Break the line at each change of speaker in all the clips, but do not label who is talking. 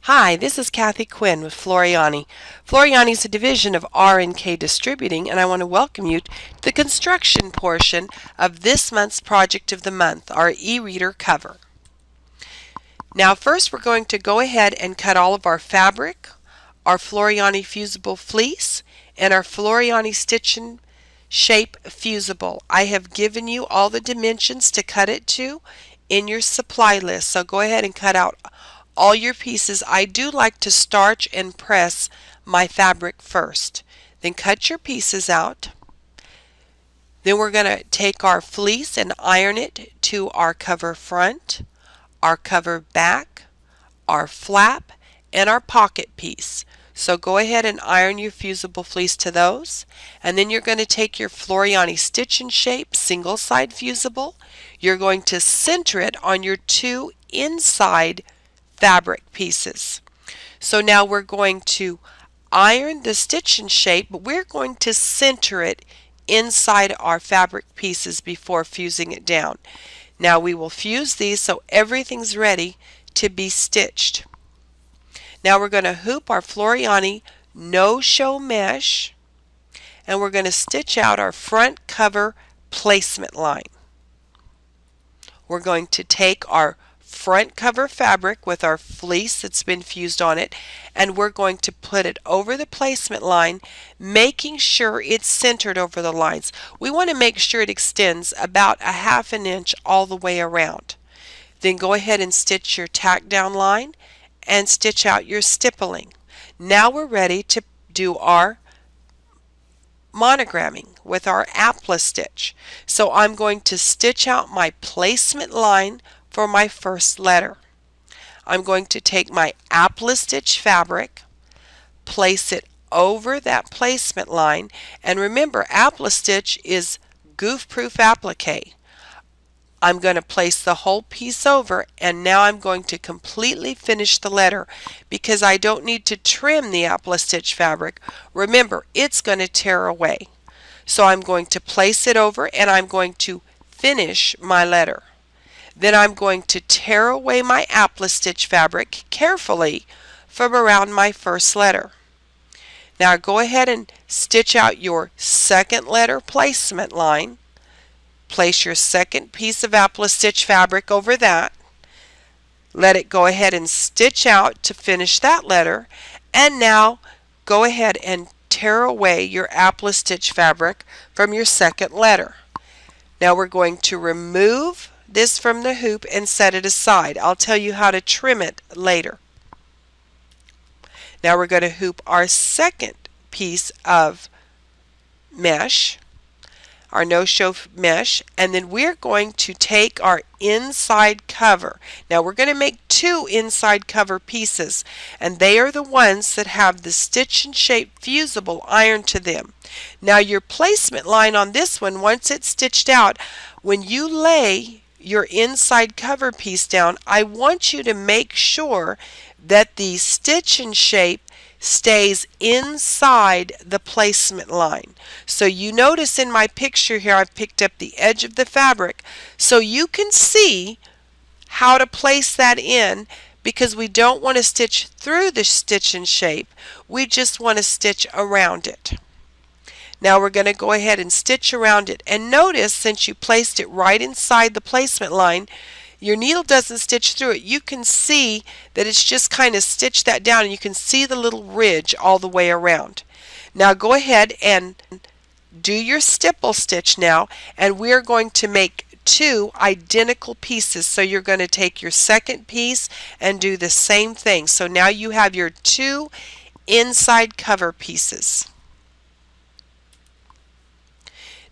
Hi, this is Kathy Quinn with Floriani. Floriani is a division of R&K Distributing, and I want to welcome you to the construction portion of this month's Project of the Month, our e-reader cover. Now first we're going to go ahead and cut all of our fabric, our Floriani Fusible Fleece, and our Floriani Stitch N Shape Fusible. I have given you all the dimensions to cut it to in your supply list, so go ahead and cut out all your pieces. I do like to starch and press my fabric first. Then cut your pieces out. Then we're going to take our fleece and iron it to our cover front, our cover back, our flap, and our pocket piece. So go ahead and iron your fusible fleece to those. And then you're going to take your Floriani Stitch N Shape single side fusible. You're going to center it on your two inside fabric pieces. So now we're going to iron the Stitch N Shape, but we're going to center it inside our fabric pieces before fusing it down. Now we will fuse these so everything's ready to be stitched. Now we're going to hoop our Floriani No Show Mesh, and we're going to stitch out our front cover placement line. We're going to take our front cover fabric with our fleece that's been fused on it, and we're going to put it over the placement line, making sure it's centered over the lines. We want to make sure it extends about a ½ inch all the way around. Then go ahead and stitch your tack down line and stitch out your stippling. Now we're ready to do our monogramming with our Appli-Stitch. So I'm going to stitch out my placement line for my first letter. I'm going to take my Appli-Stitch fabric, place it over that placement line, and remember, Appli-Stitch is goof-proof applique. I'm going to place the whole piece over, and now I'm going to completely finish the letter because I don't need to trim the Appli-Stitch fabric. Remember, it's going to tear away. So I'm going to place it over, and I'm going to finish my letter. Then I'm going to tear away my Appli-Stitch fabric carefully from around my first letter. Now go ahead and stitch out your second letter placement line. Place your second piece of Appli-Stitch fabric over that. Let it go ahead and stitch out to finish that letter. And now go ahead and tear away your Appli-Stitch fabric from your second letter. Now we're going to remove this from the hoop and set it aside. I'll tell you how to trim it later. Now we're going to hoop our second piece of mesh, our no-show mesh, and then we're going to take our inside cover. Now we're going to make two inside cover pieces, and they are the ones that have the Stitch N Shape fusible ironed to them. Now your placement line on this one, once it's stitched out, when you lay your inside cover piece down, I want you to make sure that the Stitch N Shape stays inside the placement line. So you notice in my picture here I've picked up the edge of the fabric so you can see how to place that in, because we don't want to stitch through the Stitch N Shape, we just want to stitch around it. Now we're going to go ahead and stitch around it, and notice since you placed it right inside the placement line, your needle doesn't stitch through it. You can see that it's just kind of stitched that down, and you can see the little ridge all the way around. Now go ahead and do your stipple stitch now, and we're going to make two identical pieces. So you're going to take your second piece and do the same thing. So now you have your two inside cover pieces.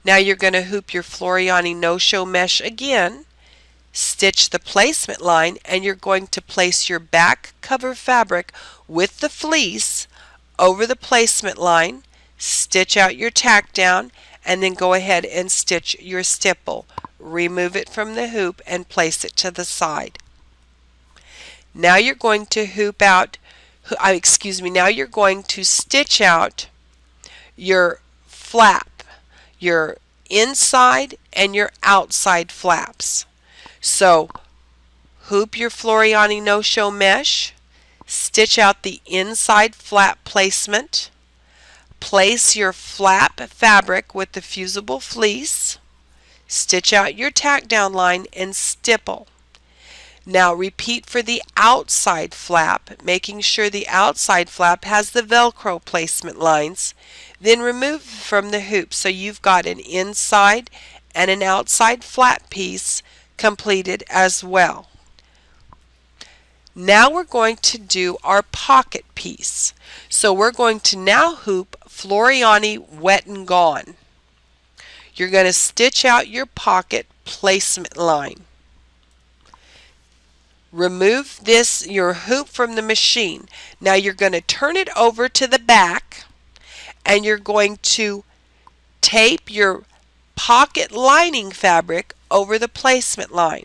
Now you're going to hoop your Floriani No Show Mesh again, stitch the placement line, and you're going to place your back cover fabric with the fleece over the placement line, stitch out your tack down, and then go ahead and stitch your stipple. Remove it from the hoop and place it to the side. Now you're going to now you're going to stitch out your flap, your inside and your outside flaps. So hoop your Floriani No Show Mesh, stitch out the inside flap placement. Place your flap fabric with the fusible fleece. Stitch out your tack down line and stipple. Now repeat for the outside flap, making sure the outside flap has the Velcro placement lines. Then remove from the hoop so you've got an inside and an outside flap piece completed as well. Now we're going to do our pocket piece. So we're going to now hoop Floriani Wet N Gone. You're going to stitch out your pocket placement line. Remove your hoop from the machine. Now you're going to turn it over to the back and you're going to tape your pocket lining fabric over the placement line.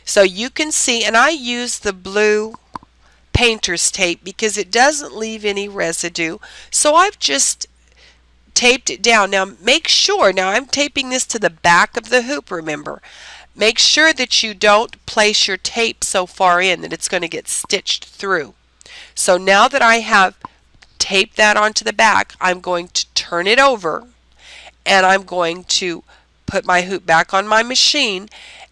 So you can see, and I use the blue painter's tape because it doesn't leave any residue. So I've just taped it down. Now make sure, now I'm taping this to the back of the hoop, remember. Make sure that you don't place your tape so far in that it's going to get stitched through. So now that I have taped that onto the back, I'm going to turn it over and I'm going to put my hoop back on my machine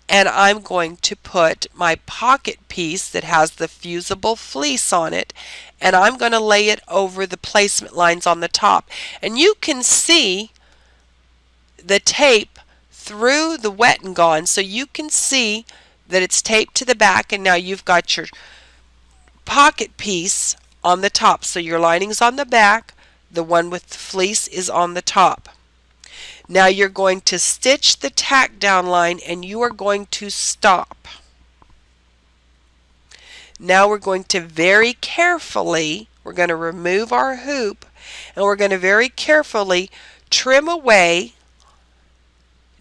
and I'm going to put my pocket piece that has the fusible fleece on it and I'm going to lay it over the placement lines on the top. And you can see the tape through the Wet N Gone, so you can see that it's taped to the back and now you've got your pocket piece on the top. So your lining's on the back, the one with the fleece is on the top. Now you're going to stitch the tack down line and you are going to stop. Now we're going to very carefully, we're going to remove our hoop and we're going to very carefully trim away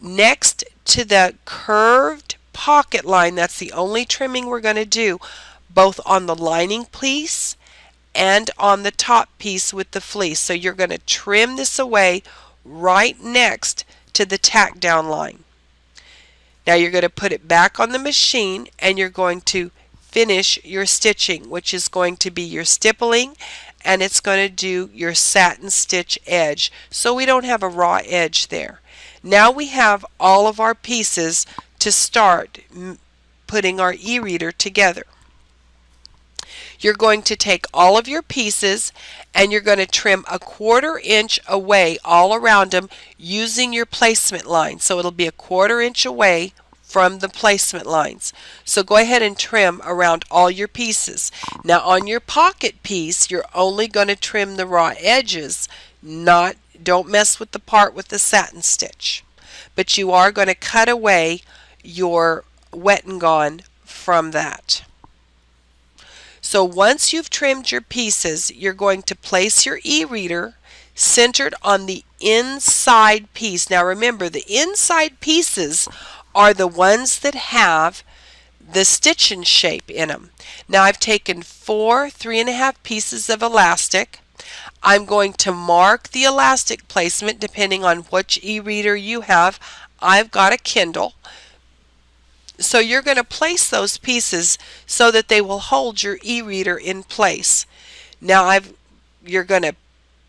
next to the curved pocket line. That's the only trimming we're going to do, both on the lining piece and on the top piece with the fleece. So you're going to trim this away right next to the tack down line. Now you're going to put it back on the machine and you're going to finish your stitching, which is going to be your stippling and it's going to do your satin stitch edge, so we don't have a raw edge there. Now we have all of our pieces to start putting our e-reader together. You're going to take all of your pieces and you're going to trim a 1/4 inch away all around them using your placement line. So it'll be a 1/4 inch away from the placement lines. So go ahead and trim around all your pieces. Now on your pocket piece, you're only going to trim the raw edges, don't mess with the part with the satin stitch. But you are going to cut away your Wet N Gone from that. So once you've trimmed your pieces, you're going to place your e-reader centered on the inside piece. Now remember, the inside pieces are the ones that have the Stitch N Shape in them. Now I've taken 4 3.5 pieces of elastic. I'm going to mark the elastic placement depending on which e-reader you have. I've got a Kindle. So you're going to place those pieces so that they will hold your e-reader in place. Now you're going to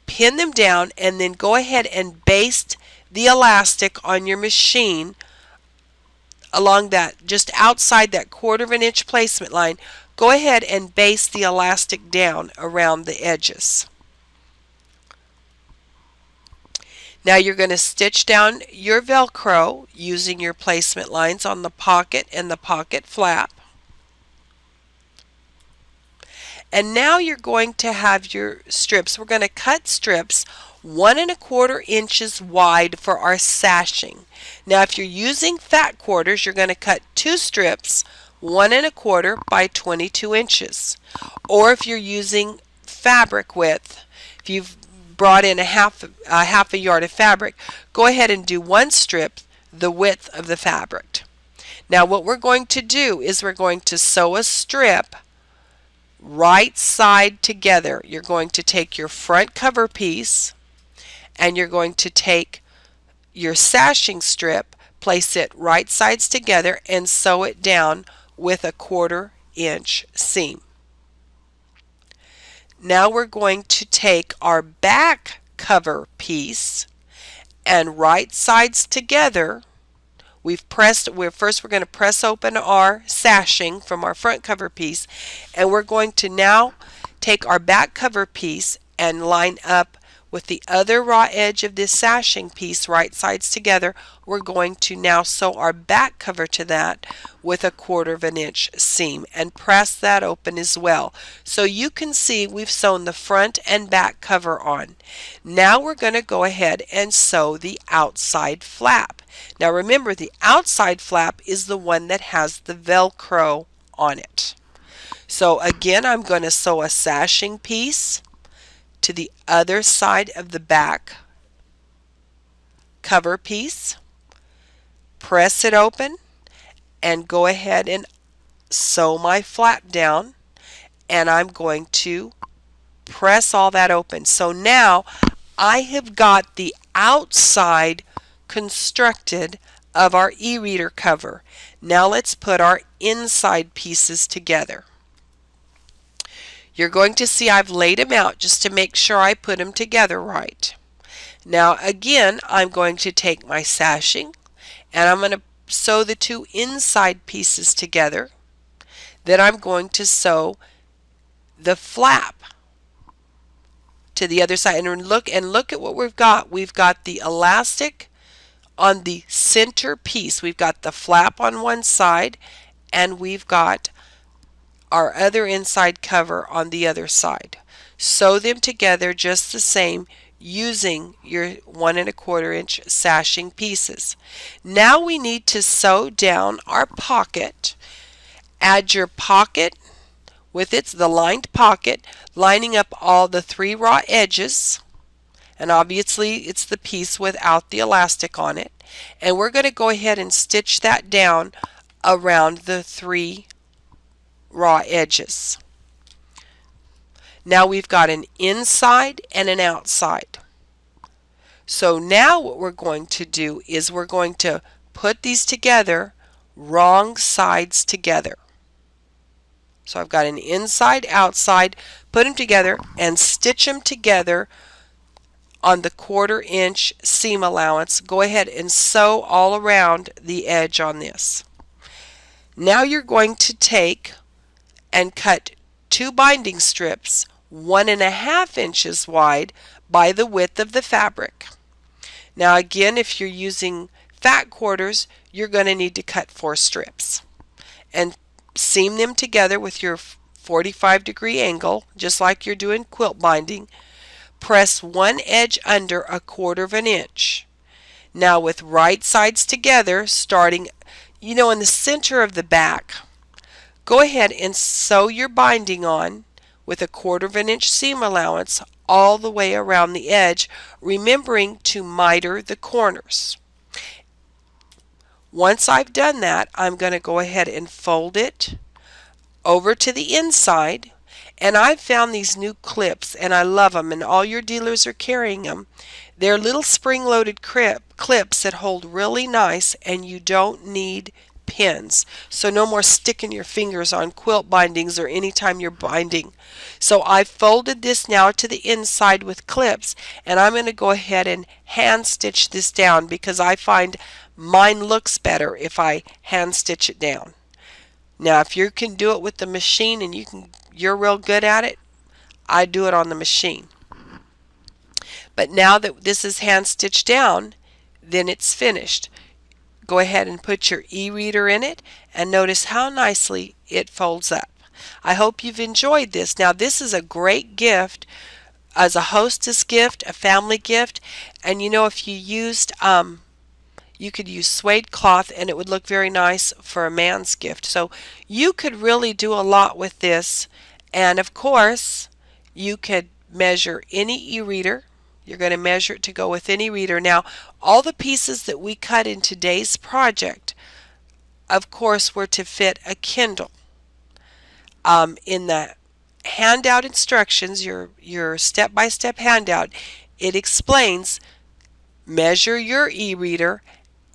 pin them down and then go ahead and baste the elastic on your machine along that, just outside that 1/4 inch placement line. Go ahead and baste the elastic down around the edges. Now you're going to stitch down your Velcro using your placement lines on the pocket and the pocket flap. And now you're going to have your strips. We're going to cut strips 1 1/4 inches wide for our sashing. Now if you're using fat quarters, you're going to cut 2 strips 1 1/4 by 22 inches. Or if you're using fabric width, if you've brought in a half a yard of fabric, go ahead and do 1 strip the width of the fabric. Now what we're going to do is we're going to sew a strip right side together. You're going to take your front cover piece and you're going to take your sashing strip, place it right sides together and sew it down with a 1/4 inch seam. Now we're going to take our back cover piece and right sides together. First we're going to press open our sashing from our front cover piece, and we're going to now take our back cover piece and line up with the other raw edge of this sashing piece, right sides together. We're going to now sew our back cover to that with a 1/4 inch seam and press that open as well. So you can see we've sewn the front and back cover on. Now we're going to go ahead and sew the outside flap. Now remember, the outside flap is the one that has the Velcro on it. So again, I'm going to sew a sashing piece to the other side of the back cover piece, press it open, and go ahead and sew my flap down, and I'm going to press all that open. So now I have got the outside constructed of our e-reader cover. Now let's put our inside pieces together. You're going to see I've laid them out just to make sure I put them together right. Now again, I'm going to take my sashing and I'm going to sew the two inside pieces together. Then I'm going to sew the flap to the other side, and look at what we've got. We've got the elastic on the center piece. We've got the flap on one side, and we've got our other inside cover on the other side. Sew them together just the same using your 1 1/4 inch sashing pieces. Now we need to sew down our pocket. Add your pocket with the lined pocket, lining up all the 3 raw edges, and obviously it's the piece without the elastic on it, and we're going to go ahead and stitch that down around the 3 raw edges. Now we've got an inside and an outside. So now what we're going to do is we're going to put these together wrong sides together. So I've got an inside, outside, put them together and stitch them together on the 1/4 inch seam allowance. Go ahead and sew all around the edge on this. Now you're going to take and cut 2 binding strips 1 1/2 inches wide by the width of the fabric. Now again, if you're using fat quarters, you're going to need to cut 4 strips and seam them together with your 45-degree angle, just like you're doing quilt binding. Press one edge under a 1/4 inch. Now with right sides together, starting in the center of the back, go ahead and sew your binding on with a 1/4 inch seam allowance all the way around the edge, remembering to miter the corners. Once I've done that, I'm going to go ahead and fold it over to the inside, and I've found these new clips and I love them, and all your dealers are carrying them. They're little spring-loaded clips that hold really nice, and you don't need pins, so no more sticking your fingers on quilt bindings or anytime you're binding. So I've folded this now to the inside with clips, and I'm going to go ahead and hand stitch this down because I find mine looks better if I hand stitch it down. Now if you can do it with the machine and you're real good at it, I do it on the machine. But now that this is hand stitched down, then it's finished. Go ahead and put your e-reader in it and notice how nicely it folds up. I hope you've enjoyed this. Now this is a great gift as a hostess gift, a family gift, and if you used you could use suede cloth and it would look very nice for a man's gift. So you could really do a lot with this, and of course you could measure any e-reader. You're going to measure it to go with any reader. Now, all the pieces that we cut in today's project, of course, were to fit a Kindle. In the handout instructions, your step-by-step handout, it explains measure your e-reader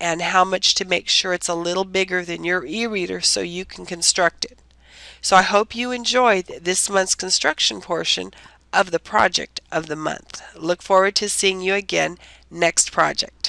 and how much to make sure it's a little bigger than your e-reader so you can construct it. So I hope you enjoyed this month's construction portion of the project of the month. Look forward to seeing you again next project.